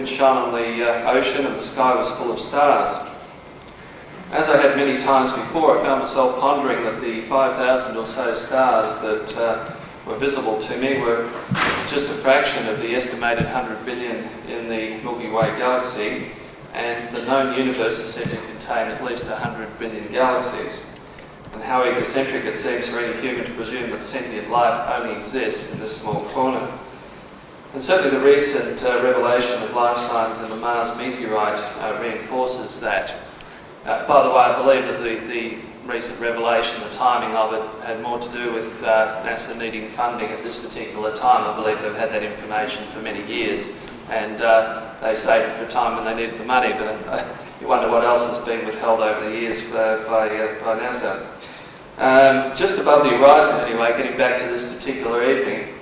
wind shone on the ocean and the sky was full of stars. As I had many times before, I found myself pondering that the 5,000 or so stars that were visible to me were just a fraction of the estimated 100 billion in the Milky Way galaxy, and the known universe is said to contain at least 100 billion galaxies. And how egocentric it seems for any human to presume that sentient life only exists in this small corner. And certainly the recent revelation of life signs in the Mars meteorite reinforces that. By the way, I believe that the recent revelation, the timing of it, had more to do with NASA needing funding at this particular time. I believe they've had that information for many years, and they saved it for a time when they needed the money, but you wonder what else has been withheld over the years by NASA. Just above the horizon anyway, getting back to this particular evening,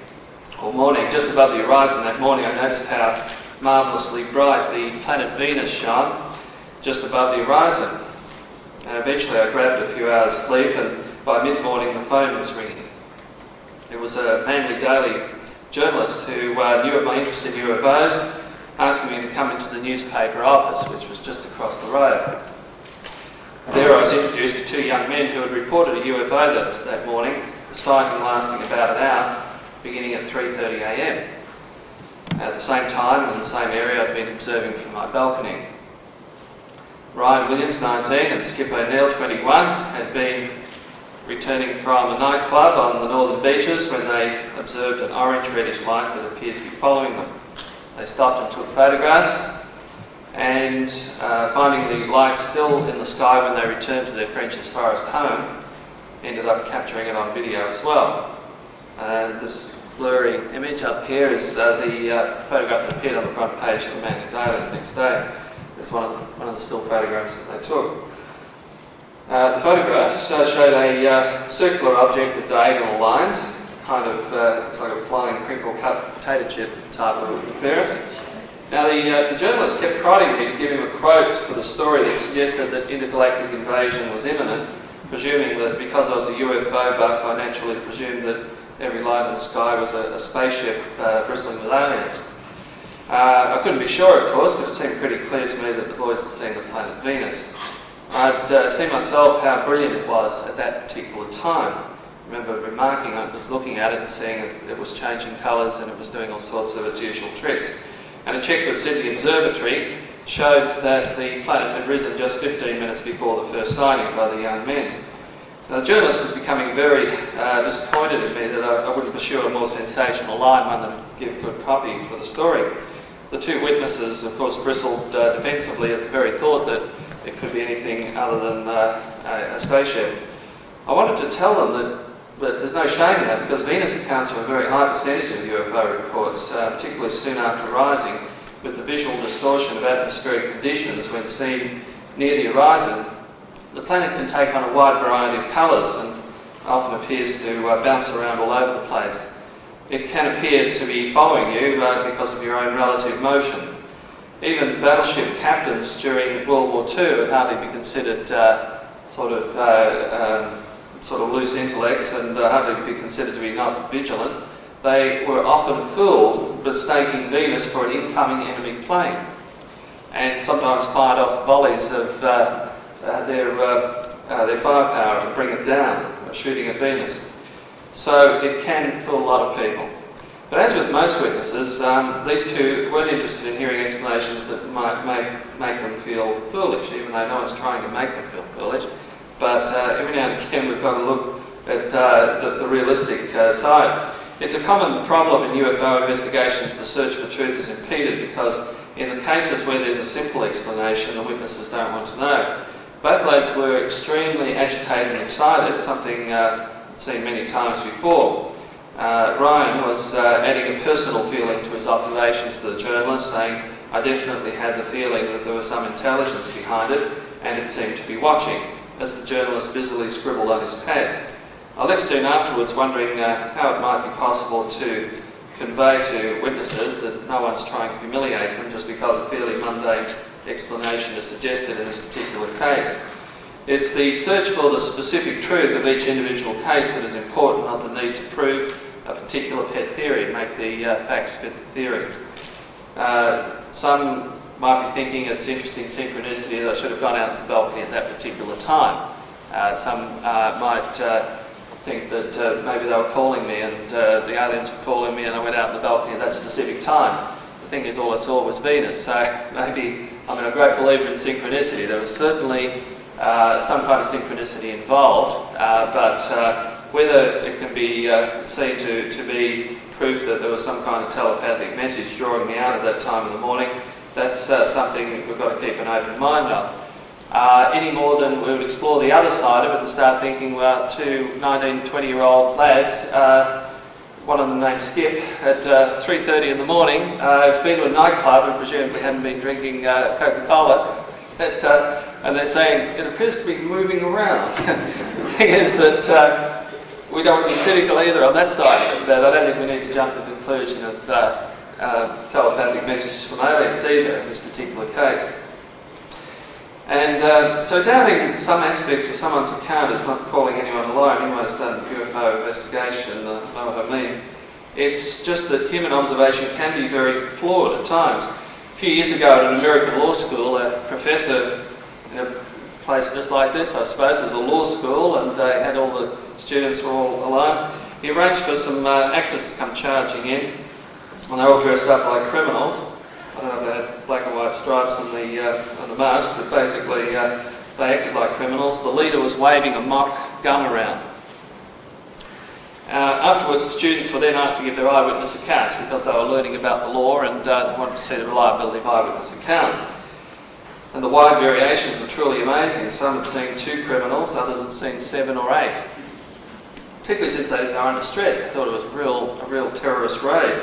or morning, just above the horizon that morning, I noticed how marvellously bright the planet Venus shone just above the horizon. And eventually I grabbed a few hours sleep, and by mid-morning the phone was ringing. It was a Manly Daily journalist who knew of my interest in UFOs, asking me to come into the newspaper office, which was just across the road. There I was introduced to two young men who had reported a UFO that morning, a sighting lasting about an hour, beginning at 3:30 a.m. At the same time, in the same area, I'd been observing from my balcony. Ryan Williams, 19, and Skip O'Neill, 21, had been returning from a nightclub on the northern beaches when they observed an orange-reddish light that appeared to be following them. They stopped and took photographs, and finding the light still in the sky when they returned to their French's Forest home, ended up capturing it on video as well. This blurry image up here is the photograph that appeared on the front page of the Manly Daily the next day. It's one of the still photographs that they took. The photographs showed a circular object with diagonal lines, kind of looks like a flying crinkle-cut potato chip type of appearance. Now the journalist kept prodding me to give him a quote for the story that suggested that intergalactic invasion was imminent, presuming that because I was a UFO buff, I naturally presumed that every light in the sky was a spaceship bristling with aliens. I couldn't be sure, of course, but it seemed pretty clear to me that the boys had seen the planet Venus. I'd seen myself how brilliant it was at that particular time. I remember remarking, I was looking at it and seeing it was changing colours and it was doing all sorts of its usual tricks. And a check with Sydney Observatory showed that the planet had risen just 15 minutes before the first sighting by the young men. Now, the journalist was becoming very disappointed in me that I wouldn't pursue a more sensational line, one that would give good copy for the story. The two witnesses, of course, bristled defensively at the very thought that it could be anything other than a spaceship. I wanted to tell them that there's no shame in that, because Venus accounts for a very high percentage of UFO reports, particularly soon after rising, with the visual distortion of atmospheric conditions when seen near the horizon. The planet can take on a wide variety of colours and often appears to bounce around all over the place. It can appear to be following you because of your own relative motion. Even battleship captains during World War II would hardly be considered sort of loose intellects and hardly be considered to be not vigilant. They were often fooled mistaking Venus for an incoming enemy plane, and sometimes fired off volleys of their firepower to bring it down, shooting at Venus. So it can fool a lot of people. But as with most witnesses, these two weren't interested in hearing explanations that might make them feel foolish, even though no one's trying to make them feel foolish. But every now and again we've got to look at the realistic side. It's a common problem in UFO investigations. The search for truth is impeded because in the cases where there's a simple explanation, the witnesses don't want to know. Both lads were extremely agitated and excited, something seen many times before. Ryan was adding a personal feeling to his observations to the journalist, saying, "I definitely had the feeling that there was some intelligence behind it, and it seemed to be watching," as the journalist busily scribbled on his pad. I left soon afterwards wondering how it might be possible to convey to witnesses that no one's trying to humiliate them just because a fairly mundane explanation is suggested in this particular case. It's the search for the specific truth of each individual case that is important, not the need to prove a particular pet theory, make the facts fit the theory. some might be thinking it's interesting synchronicity that I should have gone out to the balcony at that particular time. Some might think that maybe they were calling me and the aliens were calling me and I went out on the balcony at that specific time. The thing is, all I saw was Venus, so maybe I'm a great believer in synchronicity. There was certainly some kind of synchronicity involved, but whether it can be seen to be proof that there was some kind of telepathic message drawing me out at that time in the morning, that's something we've got to keep an open mind on. Any more than we would explore the other side of it and start thinking, well, two 19, 20-year-old lads, one of them named Skip, at 3:30 in the morning, been to a nightclub and presumably hadn't been drinking Coca-Cola, and they're saying, it appears to be moving around. The thing is that we don't want to be cynical either on that side, but I don't think we need to jump to the conclusion of telepathic messages from aliens either in this particular case. And so doubting some aspects of someone's account is not calling anyone a liar. Anyone's done UFO investigation know what I mean. It's just that human observation can be very flawed at times. A few years ago at an American law school, a professor in a place just like this, I suppose, it was a law school, and had all the students were all alone. He arranged for some actors to come charging in, and they're all dressed up like criminals. I don't know if they had black and white stripes on the mask, but basically they acted like criminals. The leader was waving a mock gun around. Afterwards, the students were then asked to give their eyewitness accounts because they were learning about the law and they wanted to see the reliability of eyewitness accounts. And the wide variations were truly amazing. Some had seen 2 criminals, others had seen 7 or 8. Particularly since they were under stress, they thought it was a real terrorist raid.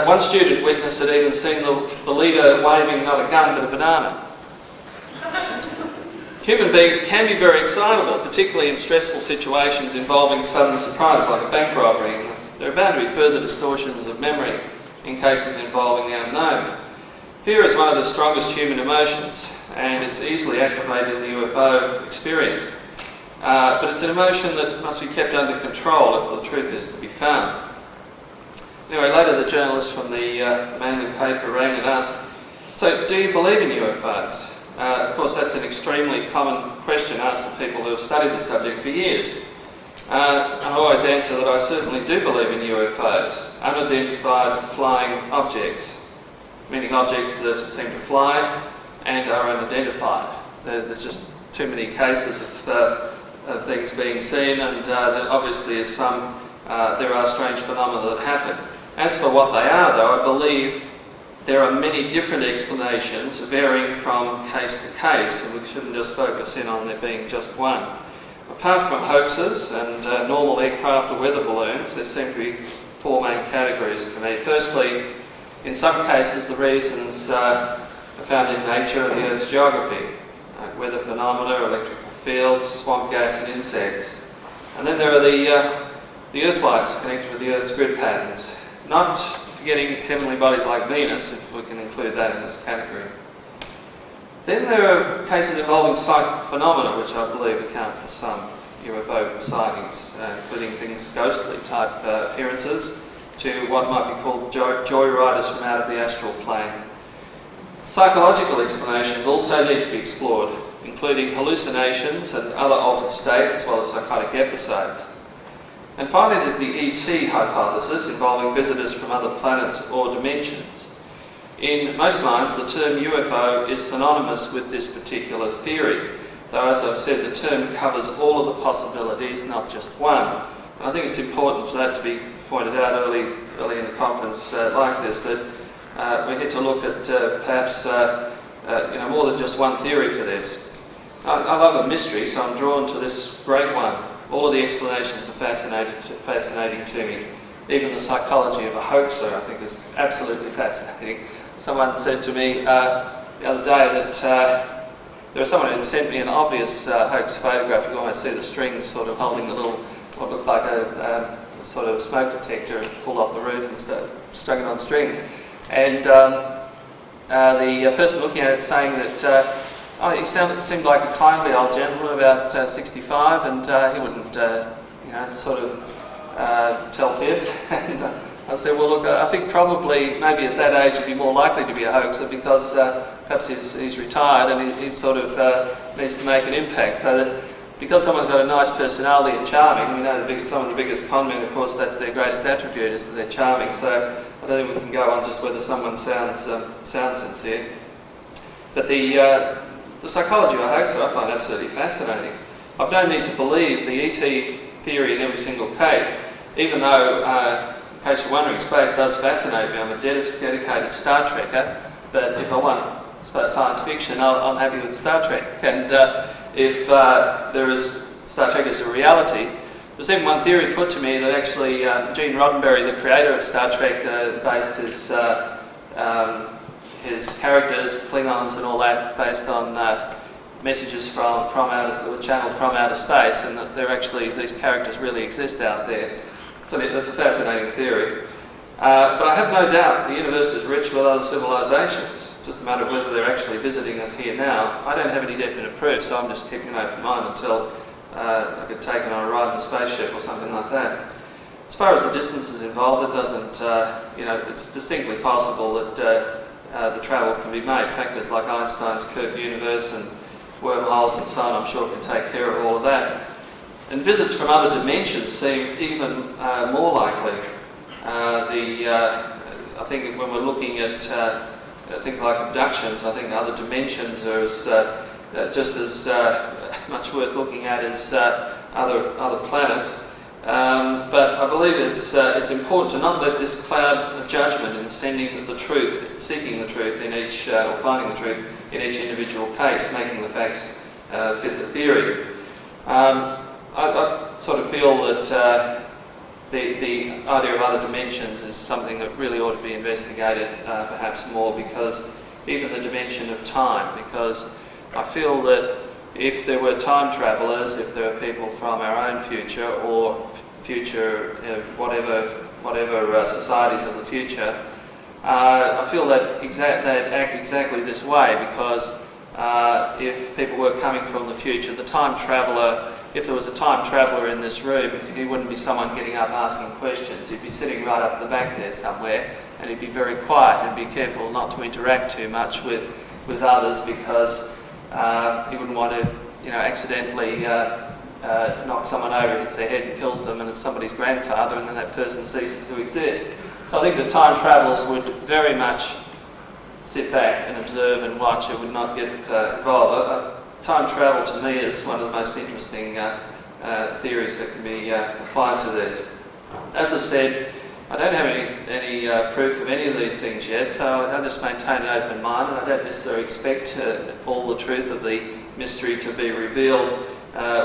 One student witness had even seen the leader waving not a gun but a banana. Human beings can be very excitable, particularly in stressful situations involving sudden surprise like a bank robbery. And there are bound to be further distortions of memory in cases involving the unknown. Fear is one of the strongest human emotions, and it's easily activated in the UFO experience. But it's an emotion that must be kept under control if the truth is to be found. Anyway, later the journalist from the Manly paper rang and asked, so do you believe in UFOs? Of course, that's an extremely common question asked of people who have studied the subject for years. I always answer that I certainly do believe in UFOs, unidentified flying objects, meaning objects that seem to fly and are unidentified. There's just too many cases of things being seen, and there obviously is there are strange phenomena that happen. As for what they are, though, I believe there are many different explanations varying from case to case, and we shouldn't just focus in on there being just one. Apart from hoaxes and normal aircraft or weather balloons, there seem to be 4 main categories to me. Firstly, in some cases the reasons are found in nature and the Earth's geography, like weather phenomena, electrical fields, swamp gas and insects. And then there are the Earth lights connected with the Earth's grid patterns. Not forgetting heavenly bodies like Venus, if we can include that in this category. Then there are cases involving psychic phenomena, which I believe account for some UFO sightings, including things ghostly type appearances to what might be called joyriders from out of the astral plane. Psychological explanations also need to be explored, including hallucinations and other altered states, as well as psychotic episodes. And finally, there's the ET hypothesis involving visitors from other planets or dimensions. In most minds, the term UFO is synonymous with this particular theory, though, as I've said, the term covers all of the possibilities, not just one. And I think it's important for that to be pointed out early in a conference like this, that we need to look at perhaps more than just one theory for this. I love a mystery, so I'm drawn to this great one. All of the explanations are fascinating to me. Even the psychology of a hoaxer, I think, is absolutely fascinating. Someone said to me the other day that there was someone who had sent me an obvious hoax photograph. You can almost see the strings sort of holding a little, what looked like a sort of smoke detector, and pulled off the roof and strung it on strings. And the person looking at it saying that he seemed like a kindly old gentleman, about 65, and he wouldn't, tell fibs. And I said, well look, I think probably maybe at that age he'd be more likely to be a hoaxer because perhaps he's retired and he sort of needs to make an impact. So that because someone's got a nice personality and charming, we know some of the biggest con men, of course, that's their greatest attribute, is that they're charming. So I don't think we can go on just whether someone sounds sincere. But the psychology of a hoaxer I find absolutely fascinating. I've no need to believe the ET theory in every single case, even though, in case you're wondering, space does fascinate me. I'm a dedicated Star Trekker, but if I want science fiction, I'm happy with Star Trek. And if there is Star Trek as a reality, there's even one theory put to me that actually Gene Roddenberry, the creator of Star Trek, based his characters, Klingons and all that, based on messages that were channeled from outer space, and that these characters really exist out there. So that's a fascinating theory. But I have no doubt the universe is rich with other civilizations. It's just a matter of whether they're actually visiting us here now. I don't have any definite proof, so I'm just keeping an open mind until I get taken on a ride in a spaceship or something like that. As far as the distances involved, it doesn't, it's distinctly possible that the travel can be made. Factors like Einstein's curved universe and wormholes and so on, I'm sure can take care of all of that. And visits from other dimensions seem even more likely. I think when we're looking at things like abductions, I think other dimensions are just as much worth looking at as other planets. But I believe it's important to not let this cloud of judgment in seeking the truth in each, or finding the truth in each individual case, making the facts fit the theory. I sort of feel that the idea of other dimensions is something that really ought to be investigated perhaps more, because even the dimension of time, because I feel that if there were time travellers, if there are people from our own future or future whatever societies of the future, I feel that they'd act exactly this way, because if people were coming from the future, the time traveller, if there was a time traveller in this room, he wouldn't be someone getting up asking questions. He'd be sitting right up the back there somewhere, and he'd be very quiet and be careful not to interact too much with others, because he wouldn't want to, accidentally knock someone over, hits their head and kills them, and it's somebody's grandfather, and then that person ceases to exist. So I think that time travellers would very much sit back and observe and watch. It would not get involved. Time travel to me is one of the most interesting theories that can be applied to this. As I said, I don't have any proof of any of these things yet, so I just maintain an open mind, and I don't necessarily expect all the truth of the mystery to be revealed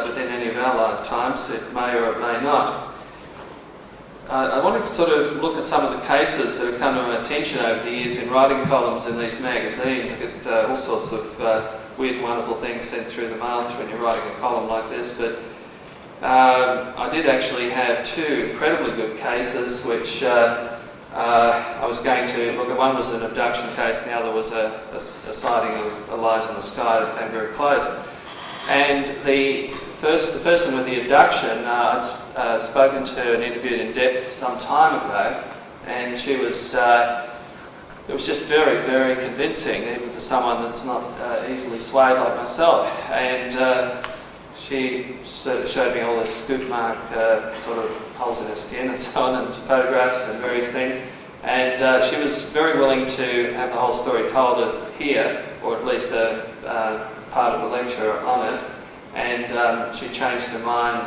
within any of our lifetimes. It may or it may not. I wanted to sort of look at some of the cases that have come to my attention over the years in writing columns in these magazines. I get all sorts of weird and wonderful things sent through the mail when you're writing a column like this, but I did actually have two incredibly good cases which I was going to look at. One was an abduction case, and the other was a sighting of a light in the sky that came very close. And the person with the abduction, I'd spoken to and interviewed in depth some time ago, and she was, it was just very, very convincing, even for someone that's not easily swayed like myself. And she sort of showed me all the scoop mark sort of holes in her skin and so on, and photographs and various things. And she was very willing to have the whole story told here, or at least a part of the lecture on it. And she changed her mind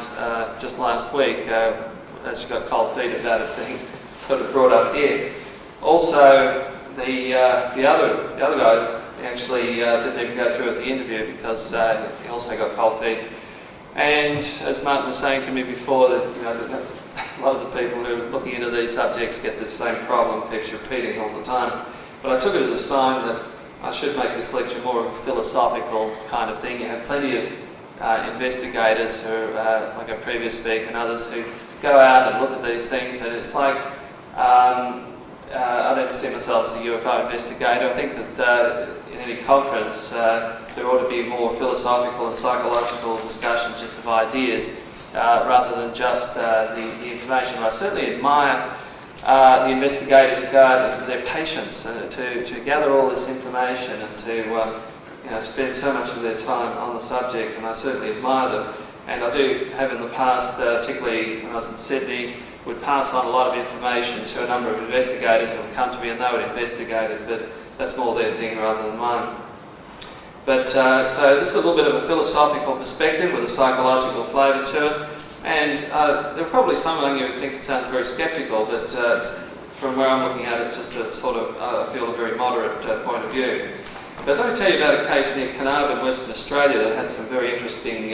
just last week as she got cold feet about it being sort of brought up here. Also, the other guy actually didn't even go through with the interview because he also got cold feet. And as Martin was saying to me before, that a lot of the people who are looking into these subjects get this same problem, keeps repeating all the time. But I took it as a sign that I should make this lecture more of a philosophical kind of thing. You have plenty of investigators who, like our previous speaker and others, who go out and look at these things, and it's like, I don't see myself as a UFO investigator. I think that in any conference there ought to be more philosophical and psychological discussions just of ideas rather than just the information. I certainly admire the investigators guard their patience to gather all this information and to spend so much of their time on the subject, and I certainly admire them. And I do have in the past, particularly when I was in Sydney, would pass on a lot of information to a number of investigators that would come to me and they would investigate it, but that's more their thing rather than mine. But so this is a little bit of a philosophical perspective with a psychological flavour to it, and there are probably some among you who think it sounds very sceptical, but from where I'm looking at it, it's just a sort of, I feel, a very moderate point of view. But let me tell you about a case near Carnarvon, Western Australia, that had some very interesting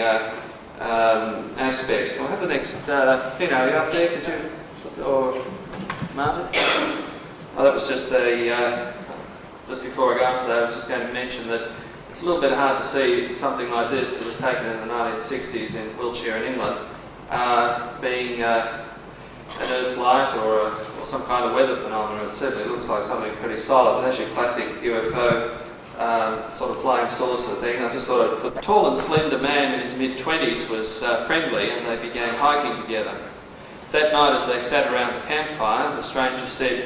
aspects. We'll have the next, are you up there? Could you, or Martin? Oh, that was just just before I go into that, I was just going to mention that it's a little bit hard to see something like this that was taken in the 1960s in Wiltshire in England, being an earth light or some kind of weather phenomenon. It certainly looks like something pretty solid, but that's your classic UFO sort of flying saucer thing. I just thought a tall and slender man in his mid-20s was friendly, and they began hiking together. That night, as they sat around the campfire, the stranger said,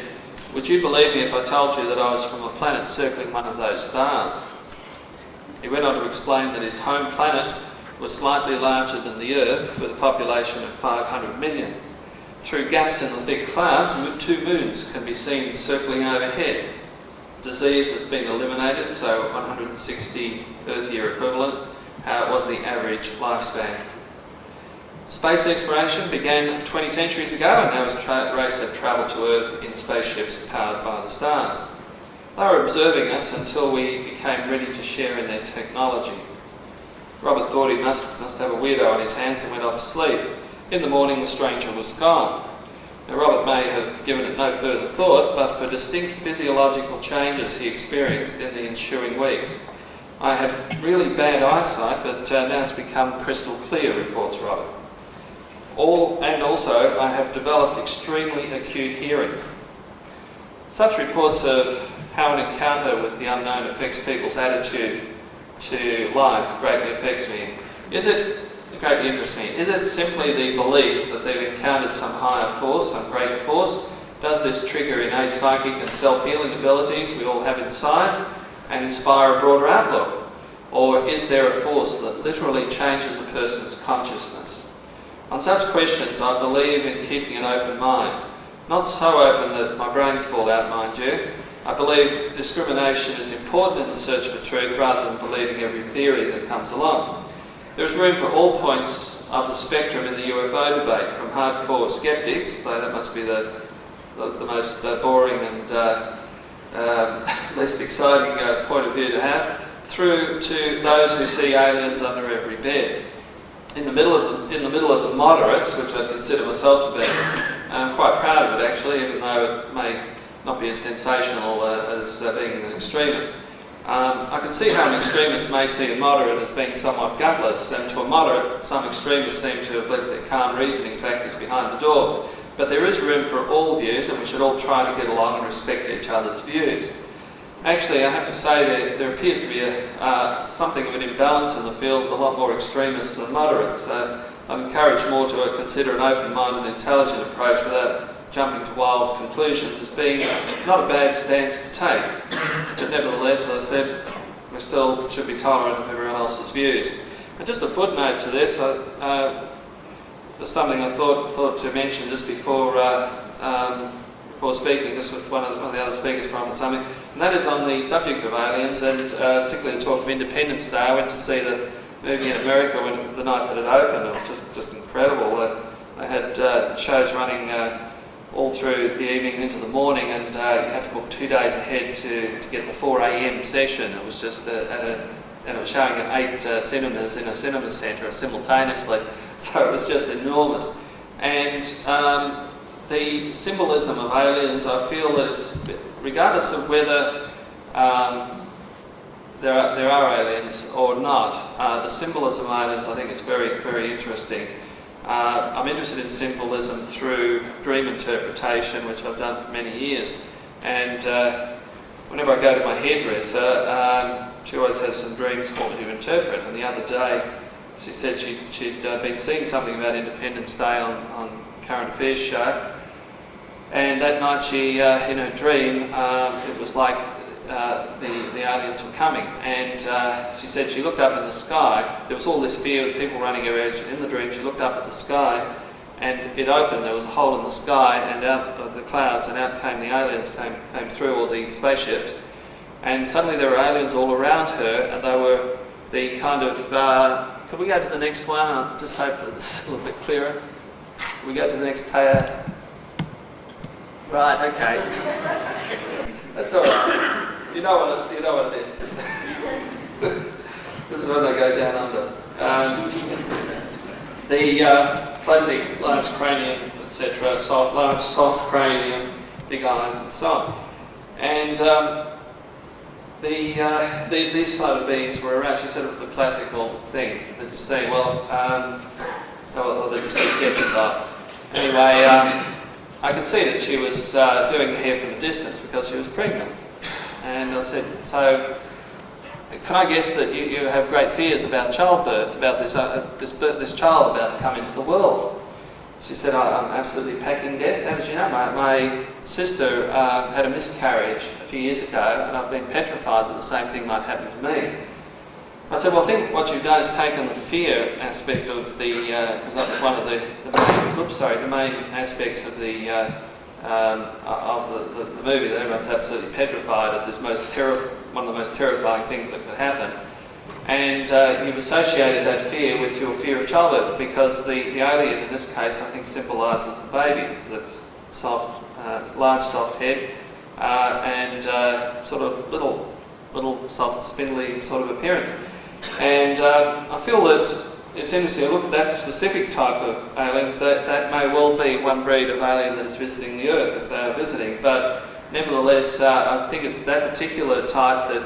"Would you believe me if I told you that I was from a planet circling one of those stars?" He went on to explain that his home planet was slightly larger than the Earth, with a population of 500 million. Through gaps in the thick clouds, 2 moons can be seen circling overhead. Disease has been eliminated, so 160 Earth-year equivalent was the average lifespan. Space exploration began 20 centuries ago, and now his race had travelled to Earth in spaceships powered by the stars. They were observing us until we became ready to share in their technology. Robert thought he must have a weirdo on his hands and went off to sleep. In the morning, the stranger was gone. Now, Robert may have given it no further thought, but for distinct physiological changes he experienced in the ensuing weeks. "I had really bad eyesight, but now it's become crystal clear," reports Robert. And also, "I have developed extremely acute hearing." Such reports of how an encounter with the unknown affects people's attitude to life greatly affects me. It greatly interests me. Is it simply the belief that they've encountered some higher force, some greater force? Does this trigger innate psychic and self-healing abilities we all have inside and inspire a broader outlook? Or is there a force that literally changes a person's consciousness? On such questions, I believe in keeping an open mind. Not so open that my brains fall out, mind you. I believe discrimination is important in the search for truth rather than believing every theory that comes along. There is room for all points of the spectrum in the UFO debate, from hardcore skeptics, though that must be the most boring and least exciting point of view to have, through to those who see aliens under every bed. In the middle of the moderates, which I consider myself to be, and I'm quite proud of it actually, even though it may not be as sensational as being an extremist. I can see how an extremist may see a moderate as being somewhat gutless, and to a moderate, some extremists seem to have left their calm reasoning factors behind the door. But there is room for all views, and we should all try to get along and respect each other's views. Actually, I have to say there appears to be something of an imbalance in the field with a lot more extremists than moderates. I'm encouraged more to consider an open-minded, intelligent approach without jumping to wild conclusions as being not a bad stance to take. But nevertheless, as I said, we still should be tolerant of everyone else's views. And just a footnote to this, there's something I thought to mention just before speaking, just with one of the other speakers from the summit, and that is on the subject of aliens, and particularly the talk of Independence Day. I went to see the movie in America the night that it opened. It was just incredible. They had shows running all through the evening into the morning, and you had to book 2 days ahead to get the 4 a.m. session. It was just and it was showing at 8 cinemas in a cinema centre simultaneously, so it was just enormous. And the symbolism of aliens, I feel that it's, regardless of whether there are aliens or not, the symbolism of aliens I think is very, very interesting. I'm interested in symbolism through dream interpretation, which I've done for many years. And whenever I go to my hairdresser, she always has some dreams for me to interpret. And the other day, she said she'd been seeing something about Independence Day on Current Affairs show. And that night she, in her dream, it was like the aliens were coming. And she said she looked up in the sky. There was all this fear of people running around. In the dream, she looked up at the sky, and it opened. There was a hole in the sky, and out of the clouds, and out came the aliens, came through, all the spaceships. And suddenly there were aliens all around her, and they were the kind of... could we go to the next one? I just hope that this is a little bit clearer. Can we go to the next Taya? Right, okay. That's all right. You know what it is. this is when they go down under. The classic large cranium, etc., large soft cranium, big eyes, and so on. And these sort of beings were around. She said it was the classical thing that you see. Well, or that you see sketches of. Anyway. I could see that she was doing the hair from a distance because she was pregnant. And I said, so can I guess that you have great fears about childbirth, about this child about to come into the world? She said, I'm absolutely packing death. How did you know? My sister had a miscarriage a few years ago, and I've been petrified that the same thing might happen to me. I said, well, I think what you've done is taken the fear aspect of the, because that was one of the main aspects of the movie, that everyone's absolutely petrified of this one of the most terrifying things that could happen. And you've associated that fear with your fear of childbirth, because the alien in this case, I think, symbolises the baby. That's soft, large soft head, and sort of little soft, spindly sort of appearance. And I feel that it's interesting to look at that specific type of alien. That may well be one breed of alien that is visiting the Earth, if they are visiting. But nevertheless, I think that particular type that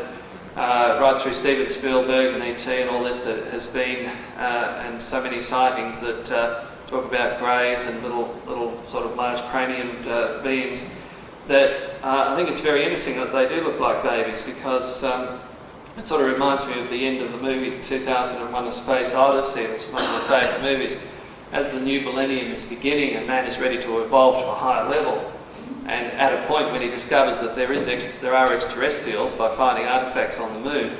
right through Steven Spielberg and E.T. and all this that has been, and so many sightings that talk about greys and little sort of large craniumed beings, that I think it's very interesting that they do look like babies, because it sort of reminds me of the end of the movie 2001: A Space Odyssey. It's one of my favourite movies. As the new millennium is beginning and man is ready to evolve to a higher level, and at a point when he discovers that there are extraterrestrials by finding artefacts on the moon,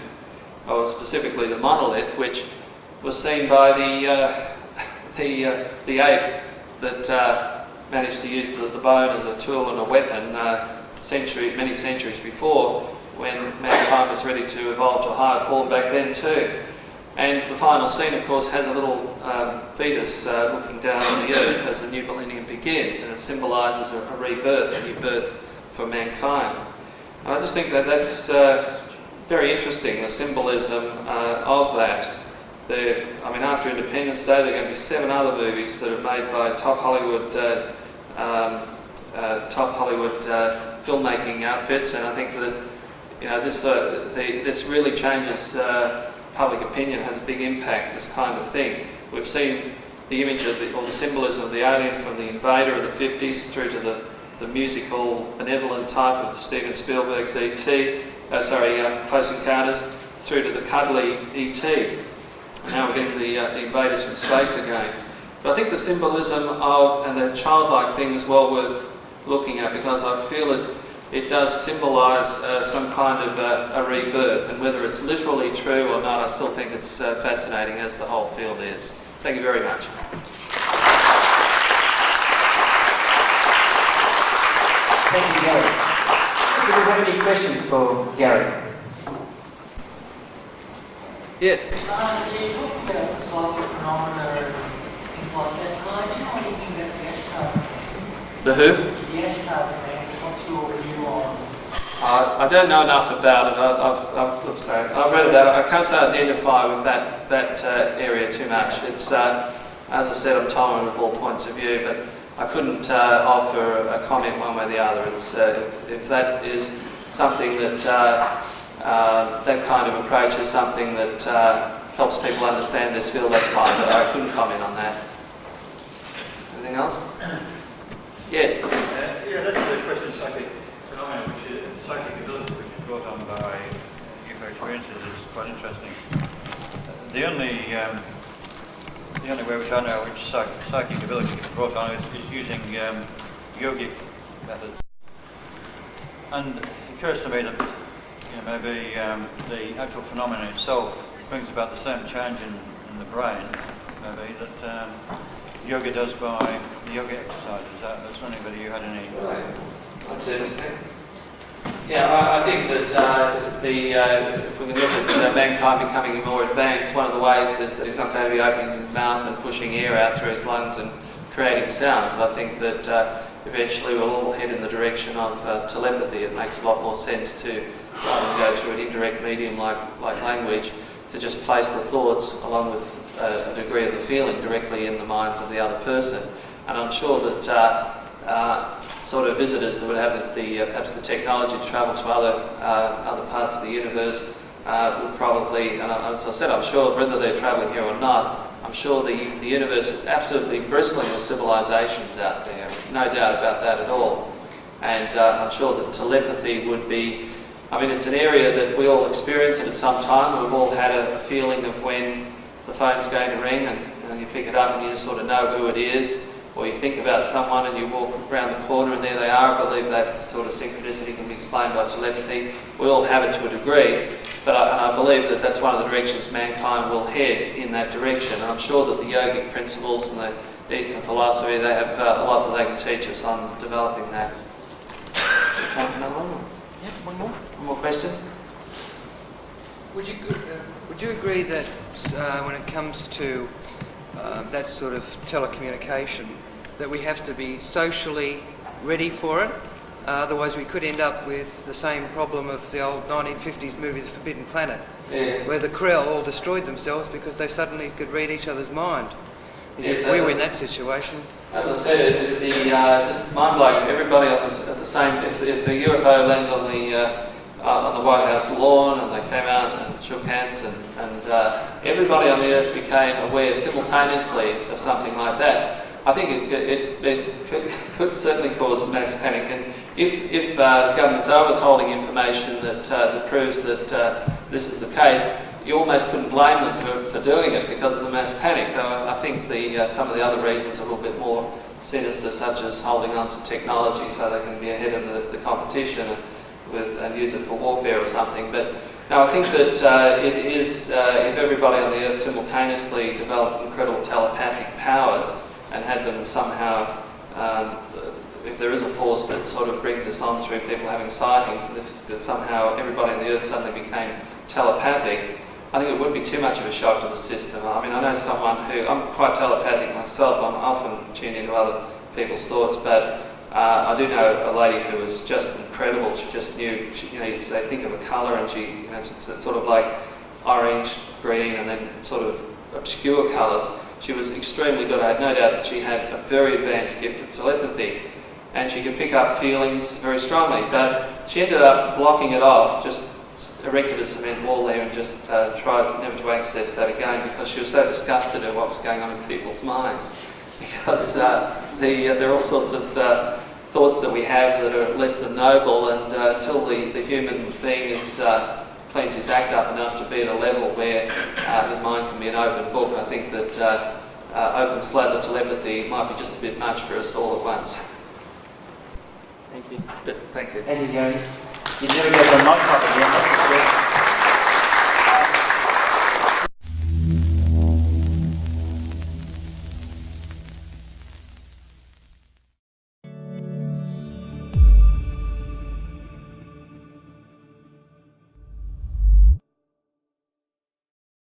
or specifically the monolith, which was seen by the ape that managed to use the bone as a tool and a weapon many centuries before, when mankind was ready to evolve to a higher form back then too. And the final scene, of course, has a little fetus looking down on the earth as the new millennium begins, and it symbolises a rebirth, a new birth for mankind. And I just think that that's very interesting, the symbolism of that. After Independence Day, there are going to be 7 other movies that are made by top Hollywood filmmaking outfits, and I think that this really changes public opinion, has a big impact, this kind of thing. We've seen the image of or the symbolism of the alien from the Invader of the 50s through to the musical, benevolent type of Steven Spielberg's E.T., Close Encounters, through to the cuddly E.T. Now we're getting the invaders from space again. But I think the symbolism of, and the childlike thing is well worth looking at, because I feel it does symbolise some kind of a rebirth, and whether it's literally true or not, I still think it's fascinating, as the whole field is. Thank you very much. Thank you, Garry. Do we have any questions for Garry? Yes? You talked about psychic phenomena and things like that. Do you know anything about the Ashtar? The who? The Ashtar event. What's your view on? I don't know enough about it. I've read about it. I can't say I identify with that area too much. It's, as I said, I'm tolerant of all points of view, but I couldn't offer a comment one way or the other. It's, if that is something that that kind of approach is something that helps people understand this field, that's fine, but I couldn't comment on that. Anything else? Yes? Yeah, that's the question of psychic phenomena, which is psychic ability, which is brought on by UFO experiences, is quite interesting. The only way which I know which psychic ability is brought on is using yogic methods. And it occurs to me that maybe the actual phenomenon itself brings about the same change in the brain, maybe, that yoga does by the yoga exercises. That's only whether you had any... Right. That's interesting. Yeah, I think that if we can look at mankind becoming more advanced, one of the ways is that he's not going to be opening his mouth and pushing air out through his lungs and creating sounds. I think that eventually we'll all head in the direction of telepathy. It makes a lot more sense to, rather than go through an indirect medium like language, to just place the thoughts along with a degree of the feeling directly in the minds of the other person. And I'm sure that sort of visitors that would have perhaps the technology to travel to other parts of the universe would probably, and as I said, I'm sure whether they're travelling here or not, I'm sure the universe is absolutely bristling with civilizations out there, no doubt about that at all. And I'm sure that telepathy would be, I mean, it's an area that we all experience it at some time. We've all had a feeling of when the phone's going to ring and you pick it up and you just sort of know who it is. Or you think about someone and you walk around the corner and there they are. I believe that sort of synchronicity can be explained by telepathy. We all have it to a degree, but I believe that that's one of the directions mankind will head in that direction. And I'm sure that the yogic principles and the Eastern philosophy, they have a lot that they can teach us on developing that. Time for another one? Yeah, one more. One more question? Would you agree that when it comes to that sort of telecommunication, that we have to be socially ready for it? Otherwise we could end up with the same problem of the old 1950s movie The Forbidden Planet, Yes. where the Krell all destroyed themselves because they suddenly could read each other's mind. Yes, If we were in that situation. As I said, it'd be just mind-blowing. Everybody at the same, if a UFO landed on the White House lawn and they came out and shook hands and everybody on the Earth became aware simultaneously of something like that, I think it could certainly cause mass panic. And if governments are withholding information that proves that this is the case, you almost couldn't blame them for doing it because of the mass panic. Though I think some of the other reasons are a little bit more sinister, such as holding on to technology so they can be ahead of the competition and use it for warfare or something. But no, I think that it is, if everybody on the Earth simultaneously developed incredible telepathic powers and had them somehow, if there is a force that sort of brings this on through people having sightings, and if somehow everybody on the Earth suddenly became telepathic, I think it would be too much of a shock to the system. I mean, I know someone who, I'm quite telepathic myself, I'm often tuned into other people's thoughts, but I do know a lady who was just incredible. She just knew, you'd say, think of a colour and she, it's sort of like orange, green, and then sort of obscure colours. She was extremely good. I had no doubt that she had a very advanced gift of telepathy and she could pick up feelings very strongly, but she ended up blocking it off, just erected a cement wall there and just tried never to access that again because she was so disgusted at what was going on in people's minds. Because there are all sorts of thoughts that we have that are less than noble, and until the human being cleans his act up enough to be at a level where his mind can be an open book, I think that open slather telepathy might be just a bit much for us all at once. Thank you. But thank you. Thank you, Garry. You never get the mic up again, that's for sure.